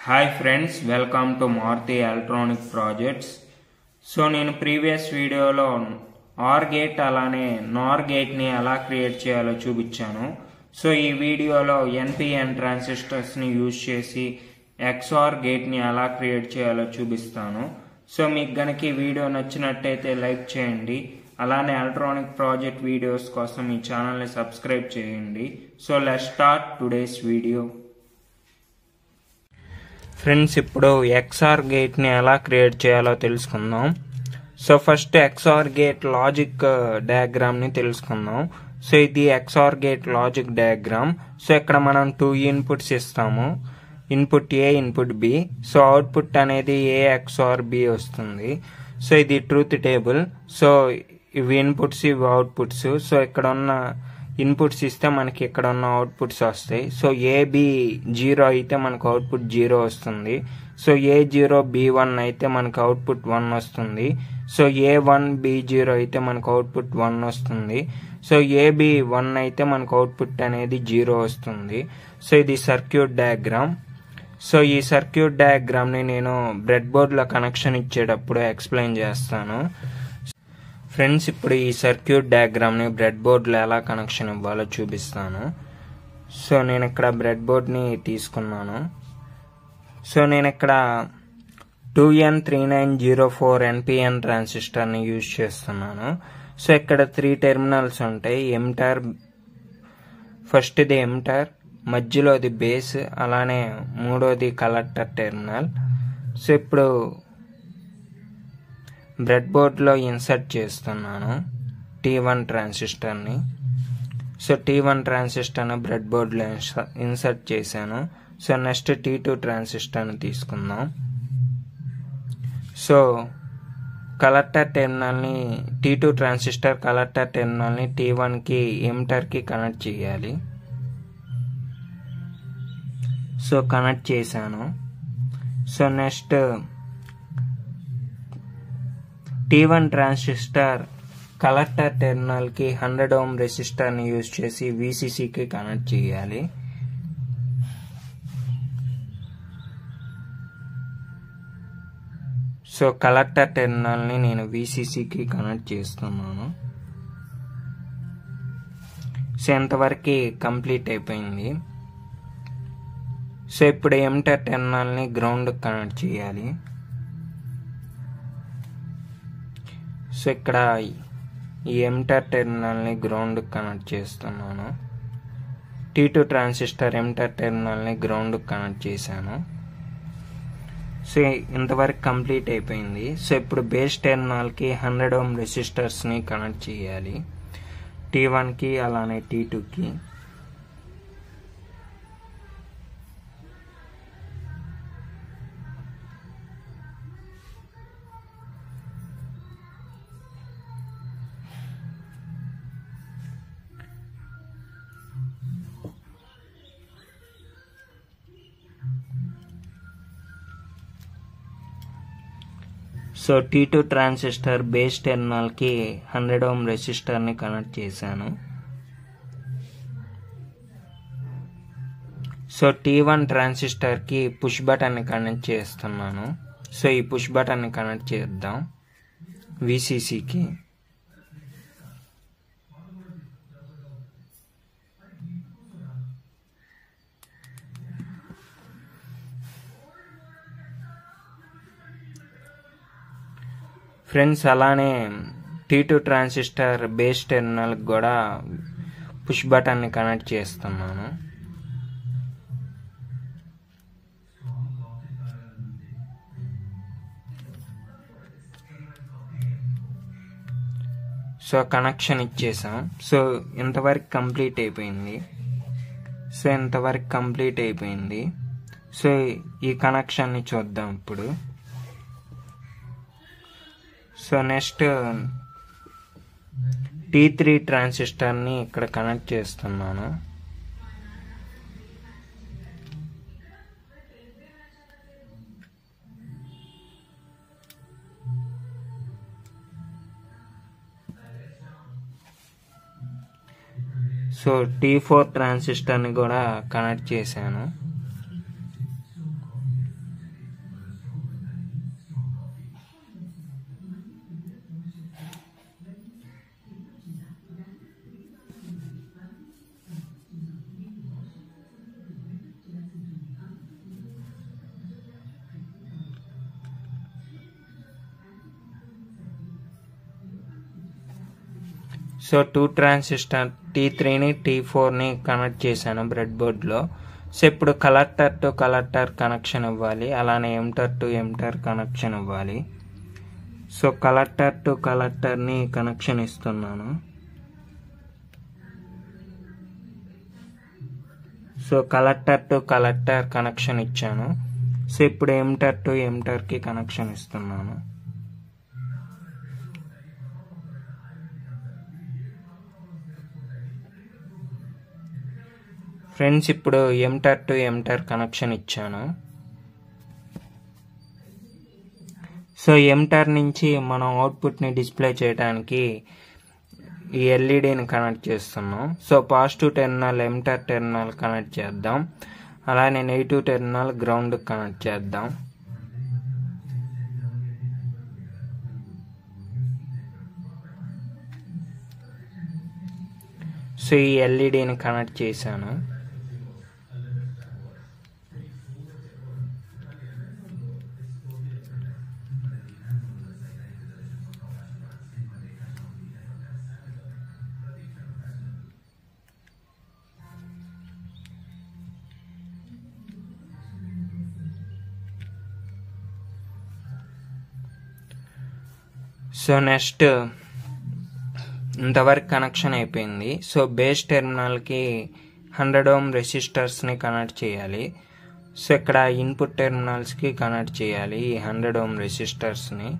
Hi friends, welcome to Maruti Electronic Projects. So నేను previous వీడియోలో or gate అలానే నార్ గేట్ని ఎలా క్రియేట్ చేయాలో చూపించాను. సో ఈ వీడియోలో ఎన్పిఎన్ ట్రాన్సిస్టర్స్ని యూజ్ చేసి ఎక్స్ఆర్ గేట్ని ఎలా క్రియేట్ చేయాలో చూపిస్తాను. సో మీకు గనక ఈ వీడియో నచ్చినట్టయితే లైక్ చేయండి. అలానే ఎలక్ట్రానిక్ ప్రాజెక్ట్ వీడియోస్ కోసం ఈ ఛానల్ని సబ్స్క్రైబ్ చేయండి. So let's start today's video. Friends, ఇప్పుడు ఎక్స్ఆర్ గేట్ని ఎలా క్రియేట్ చేయాలో తెలుసుకుందాం. So first XOR gate logic డయాగ్రామ్ని తెలుసుకుందాం. సో ఇది XOR gate logic diagram. So ఇక్కడ మనం 2 ఇన్పుట్స్ ఇస్తాము, input A, input B. So output అనేది ఏ ఎక్స్ఆర్ బి వస్తుంది. సో ఇది ట్రూత్ టేబుల్. సో ఇవి ఇన్పుట్స్, ఇవి అవుట్పుట్స్. సో ఇక్కడ ఉన్న ఇన్పుట్స్ ఇస్తే మనకి ఇక్కడ ఉన్న అవుట్పుట్స్ వస్తాయి. సో ఏబి 0 అయితే మనకు అవుట్పుట్ 0 వస్తుంది. సో A0 B1 అయితే మనకు అవుట్పుట్ 1 వస్తుంది. సో A1 B0 అయితే మనకు అవుట్పుట్ 1 వస్తుంది. సో AB1 అయితే మనకు అవుట్పుట్ అనేది 0 వస్తుంది. సో ఇది సర్క్యూట్ డయాగ్రామ్. సో ఈ సర్క్యూట్ డయాగ్రామ్ని నేను బ్రెడ్ బోర్డ్లో కనెక్షన్ ఇచ్చేటప్పుడు ఎక్స్ప్లెయిన్ చేస్తాను. ఫ్రెండ్స్, ఇప్పుడు ఈ సర్క్యూట్ డయాగ్రామ్ని బ్రెడ్ బోర్డ్లో ఎలా కనెక్షన్ ఇవ్వాలో చూపిస్తాను. సో నేను ఇక్కడ బ్రెడ్ బోర్డ్ని తీసుకున్నాను. సో నేను ఇక్కడ 2N3904 NPN ట్రాన్సిస్టర్ని యూజ్ చేస్తున్నాను. సో ఇక్కడ 3 టెర్మినల్స్ ఉంటాయి. ఎమిటర్, ఫస్ట్ది ఎమిటర్, మధ్యలోది బేస్, అలానే మూడోది కలెక్టర్ టెర్మినల్. సో ఇప్పుడు బ్రెడ్ బోర్డ్లో ఇన్సర్ట్ చేస్తున్నాను T1 ట్రాన్సిస్టర్ని. సో T1 ట్రాన్సిస్టర్ని బ్రెడ్ బోర్డ్లో ఇన్సర్ట్ చేశాను. సో నెక్స్ట్ T2 ట్రాన్సిస్టర్ని తీసుకుందాం. సో కలెక్టర్ టెర్మినల్ని, T2 ట్రాన్సిస్టర్ కలెక్టర్ టెర్మినల్ని T1కి, ఎమిటర్కి కనెక్ట్ చేయాలి. సో కనెక్ట్ చేశాను. So next T1 transistor collector టెర్మినల్కి 100 ohm రెసిస్టర్ని యూజ్ చేసి VCCకి కనెక్ట్ చేయాలి. సో కలెక్టర్ టెర్మినల్ని నేను VCCకి కనెక్ట్ చేస్తున్నాను. సో ఎంతవరకు కంప్లీట్ అయిపోయింది. సో ఇప్పుడు ఎమిటర్ టెర్మినల్ని గ్రౌండ్కి కనెక్ట్ చేయాలి. సో ఇక్కడ ఈ ఎమిటర్ టెర్మినల్ని గ్రౌండ్కి కనెక్ట్ చేస్తున్నాను. T2 ట్రాన్సిస్టర్ ఎమిటర్ టెర్మినల్ని గ్రౌండ్కి కనెక్ట్ చేశాను. సో ఇంతవరకు కంప్లీట్ అయిపోయింది. సో ఇప్పుడు బేస్ టెర్మినల్కి 100 ohm రెసిస్టర్స్ని కనెక్ట్ చేయాలి, T1కి అలానే T2కి. సో T2 ట్రాన్సిస్టర్ బేస్ టెర్మినల్కి 100 ohm రెసిస్టర్ని కనెక్ట్ చేశాను. సో T1 ట్రాన్సిస్టర్కి పుష్ బటన్ని కనెక్ట్ చేస్తున్నాను. సో ఈ పుష్ బటన్ని కనెక్ట్ చేద్దాం VCCకి. ఫ్రెండ్స్, అలానే T2 ట్రాన్సిస్టర్ బేస్ టెర్మినల్కి కూడా పుష్ బటన్ని కనెక్ట్ చేస్తున్నాను. సో కనెక్షన్ ఇచ్చేసాం. సో ఇంతవరకు కంప్లీట్ అయిపోయింది. సో ఈ కనెక్షన్ని చూద్దాం ఇప్పుడు. సో నెక్స్ట్ T3 ట్రాన్సిస్టర్ని ఇక్కడ కనెక్ట్ చేస్తున్నాను. సో T4 ట్రాన్సిస్టర్ని కూడా కనెక్ట్ చేశాను. సో 2 ట్రాన్సిస్టర్ T3ని T4ని కనెక్ట్ చేశాను బ్రెడ్ బోర్డ్లో. సో ఇప్పుడు కలెక్టర్ టు కలెక్టర్ కనెక్షన్ ఇవ్వాలి, అలానే ఎమిటర్ టు ఎమిటర్ కనెక్షన్ ఇవ్వాలి. సో కలెక్టర్ టు కలెక్టర్ని కనెక్షన్ ఇస్తున్నాను. So collector to collector connection ఇచ్చాను. సో ఇప్పుడు ఎమిటర్ టు ఎమిటర్కి కనెక్షన్ ఇస్తున్నాను. ఫ్రెండ్స్ ఇప్పుడు ఎమిటర్ టు ఎమిటర్ కనెక్షన్ ఇచ్చాను. సో ఎమిటర్ నుంచి మనం అవుట్పుట్ని డిస్ప్లే చేయడానికి ఈ ఎల్ఈడిని కనెక్ట్ చేస్తున్నాం. So positive terminal emitter terminal connect చేద్దాం, అలానే నెగిటివ్ టెర్మినల్ గ్రౌండ్ కనెక్ట్ చేద్దాం. సో ఈ ఎల్ఈడిని కనెక్ట్ చేశాను. సో నెక్స్ట్ ఇంతవరకు కనెక్షన్ అయిపోయింది. సో బేస్ టెర్మినల్కి 100 ohm రెసిస్టర్స్ని కనెక్ట్ చేయాలి. సో ఇక్కడ ఇన్పుట్ టెర్మినల్స్కి కనెక్ట్ చేయాలి ఈ 100 ohm రెసిస్టర్స్ని.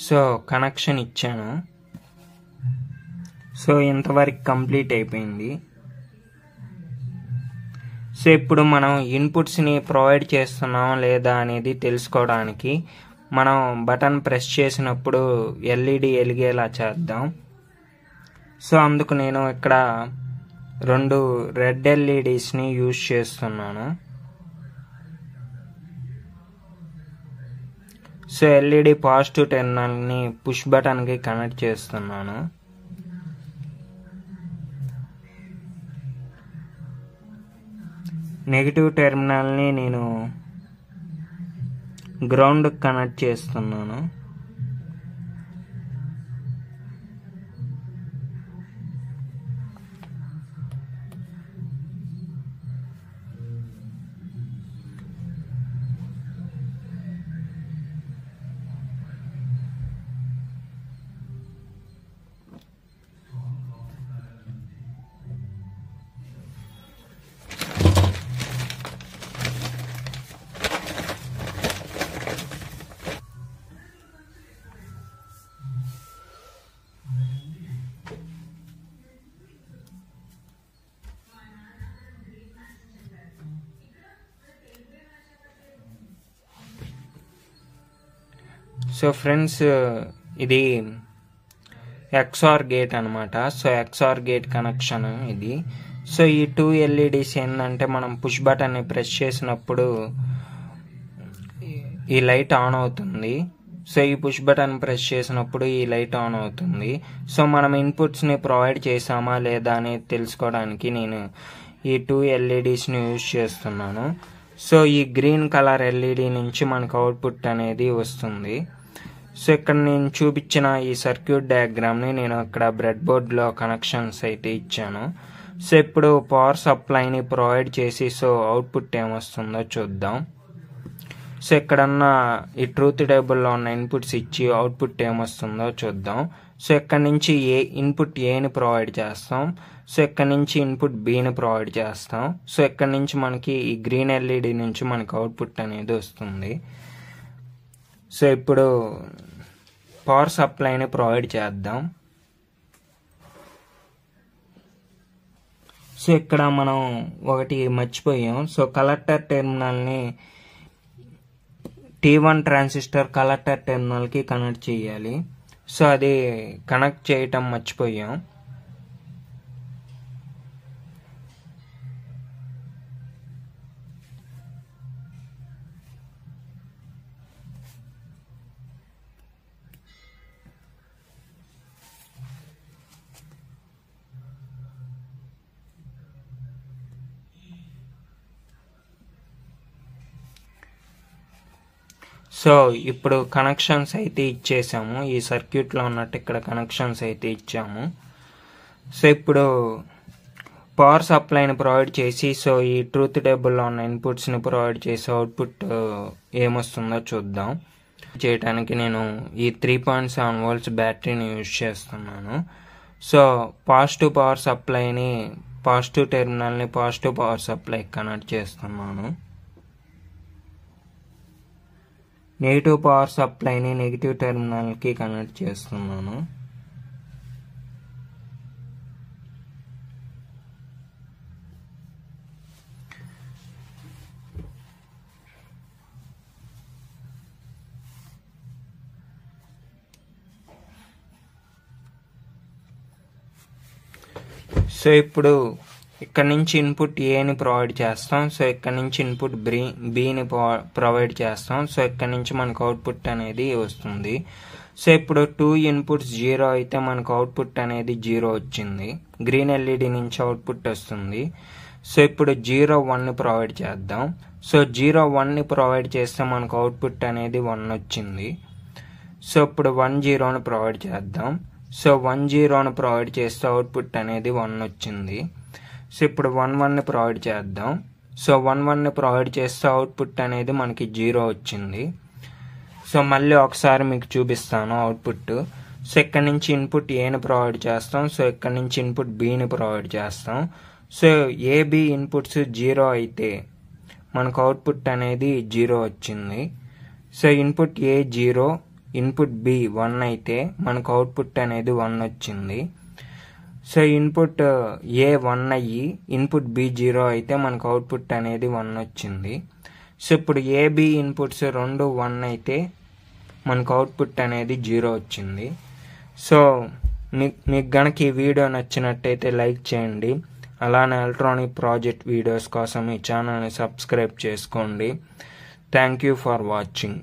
సో కనెక్షన్ ఇచ్చాను. సో ఇంతవరకు కంప్లీట్ అయిపోయింది. సో ఇప్పుడు మనం ఇన్పుట్స్ని ప్రొవైడ్ చేస్తున్నాం లేదా అనేది తెలుసుకోవడానికి మనం బటన్ ప్రెస్ చేసినప్పుడు ఎల్ఈడి వెలిగేలా చేద్దాం. సో అందుకు నేను ఇక్కడ 2 రెడ్ ఎల్ఈడిస్ని యూజ్ చేస్తున్నాను. So LED positive టెర్మినల్ని push బటన్కి connect చేస్తున్నాను. నెగిటివ్ టెర్మినల్ని నేను గ్రౌండ్కి కనెక్ట్ చేస్తున్నాను. సో ఫ్రెండ్స్ ఇది XOR గేట్ అనమాట. సో XOR గేట్ కనెక్షన్ ఇది. సో ఈ 2 ఎల్ఈడిస్ ఏంటంటే మనం పుష్ బటన్ని ప్రెస్ చేసినప్పుడు ఈ లైట్ ఆన్ అవుతుంది. సో ఈ పుష్ బటన్ ప్రెస్ చేసినప్పుడు ఈ లైట్ ఆన్ అవుతుంది. సో మనం ఇన్పుట్స్ని ప్రొవైడ్ చేసామా లేదా అనేది తెలుసుకోవడానికి నేను ఈ 2 ఎల్ఈడిస్ని యూజ్ చేస్తున్నాను. సో ఈ గ్రీన్ కలర్ ఎల్ఈడి నుంచి మనకు అవుట్పుట్ అనేది వస్తుంది. సో ఇక్కడ నేను చూపించిన ఈ సర్క్యూట్ డయాగ్రామ్ని నేను అక్కడ బ్రెడ్ బోర్డ్లో కనెక్షన్స్ అయితే ఇచ్చాను. సో ఇప్పుడు పవర్ సప్లైని ప్రొవైడ్ చేసి సో అవుట్పుట్ ఏమొస్తుందో చూద్దాం. సో ఇక్కడన్నా ఈ ట్రూత్ టేబుల్లో ఉన్న ఇన్పుట్స్ ఇచ్చి అవుట్పుట్ ఏమొస్తుందో చూద్దాం. సో ఇక్కడ నుంచి ఇన్పుట్ ఏని ప్రొవైడ్ చేస్తాం. సో ఇక్కడ నుంచి ఇన్పుట్ బిని ప్రొవైడ్ చేస్తాం. సో ఇక్కడ నుంచి మనకి ఈ గ్రీన్ ఎల్ఈడి నుంచి మనకి అవుట్పుట్ అనేది వస్తుంది. సో ఇప్పుడు పవర్ సప్లైని ప్రొవైడ్ చేద్దాం. సో ఇక్కడ మనం ఒకటి మర్చిపోయాం. సో కలెక్టర్ టెర్మినల్ని T1 ట్రాన్సిస్టర్ కలెక్టర్ టెర్మినల్కి కనెక్ట్ చేయాలి. సో అది కనెక్ట్ చేయటం మర్చిపోయాం. సో ఇప్పుడు కనెక్షన్స్ అయితే ఇచ్చేసాము. ఈ సర్క్యూట్లో ఉన్నట్టు ఇక్కడ కనెక్షన్స్ అయితే ఇచ్చాము. సో ఇప్పుడు పవర్ సప్లైని ప్రొవైడ్ చేసి సో ఈ ట్రూత్ టేబుల్లో ఉన్న ఇన్పుట్స్ని ప్రొవైడ్ చేసి అవుట్పుట్ ఏమొస్తుందో చూద్దాం. చేయడానికి నేను ఈ 3.7 volts బ్యాటరీని యూజ్ చేస్తున్నాను. సో పాజిటివ్ పవర్ సప్లైని పాజిటివ్ టెర్మినల్ని పాజిటివ్ పవర్ సప్లైకి కనెక్ట్ చేస్తున్నాను. నెగిటివ్ పవర్ సప్లైని నెగిటివ్ టెర్మినల్కి కనెక్ట్ చేస్తున్నాను. సో ఇప్పుడు ఇక్కడ నుంచి ఇన్పుట్ ఏని ప్రొవైడ్ చేస్తాం. సో ఇక్కడ నుంచి ఇన్పుట్ బిని ప్రొవైడ్ చేస్తాం. సో ఇక్కడ నుంచి మనకు అవుట్పుట్ అనేది వస్తుంది. సో ఇప్పుడు 2 ఇన్పుట్స్ 0 అయితే మనకు అవుట్పుట్ అనేది 0 వచ్చింది. గ్రీన్ ఎల్ఈడి నుంచి అవుట్పుట్ వస్తుంది. సో ఇప్పుడు 0-1ని ప్రొవైడ్ చేద్దాం. సో 0-1ని ప్రొవైడ్ చేస్తే మనకు అవుట్పుట్ అనేది 1 వచ్చింది. సో ఇప్పుడు 1-0ని ప్రొవైడ్ చేద్దాం. సో 1-0ని ప్రొవైడ్ చేస్తే అవుట్పుట్ అనేది 1 వచ్చింది. సో ఇప్పుడు 1-1ని ప్రొవైడ్ చేద్దాం. సో 1-1ని ప్రొవైడ్ చేస్తే అవుట్పుట్ అనేది మనకి 0 వచ్చింది. సో మళ్ళీ ఒకసారి మీకు చూపిస్తాను అవుట్పుట్. సో ఇక్కడ నుంచి ఇన్పుట్ ఏని ప్రొవైడ్ చేస్తాం. సో ఇక్కడ నుంచి ఇన్పుట్ బిని ప్రొవైడ్ చేస్తాం. సో ఏబి ఇన్పుట్స్ 0 అయితే మనకు అవుట్పుట్ అనేది 0 వచ్చింది. సో ఇన్పుట్ ఏ 0, ఇన్పుట్ బి 1 అయితే మనకు అవుట్పుట్ అనేది 1 వచ్చింది. సో ఇన్పుట్ ఏ 1 అయ్యి ఇన్పుట్ బి 0 అయితే మనకు అవుట్పుట్ అనేది 1 వచ్చింది. సో ఇప్పుడు ఏబి ఇన్పుట్స్ 2 1 అయితే మనకు అవుట్పుట్ అనేది 0 వచ్చింది. సో మీకు గనక ఈ వీడియో నచ్చినట్టయితే లైక్ చేయండి. అలానే ఎలక్ట్రానిక్ ప్రాజెక్ట్ వీడియోస్ కోసం ఈ ఛానల్ని సబ్స్క్రైబ్ చేసుకోండి. Thank you for watching.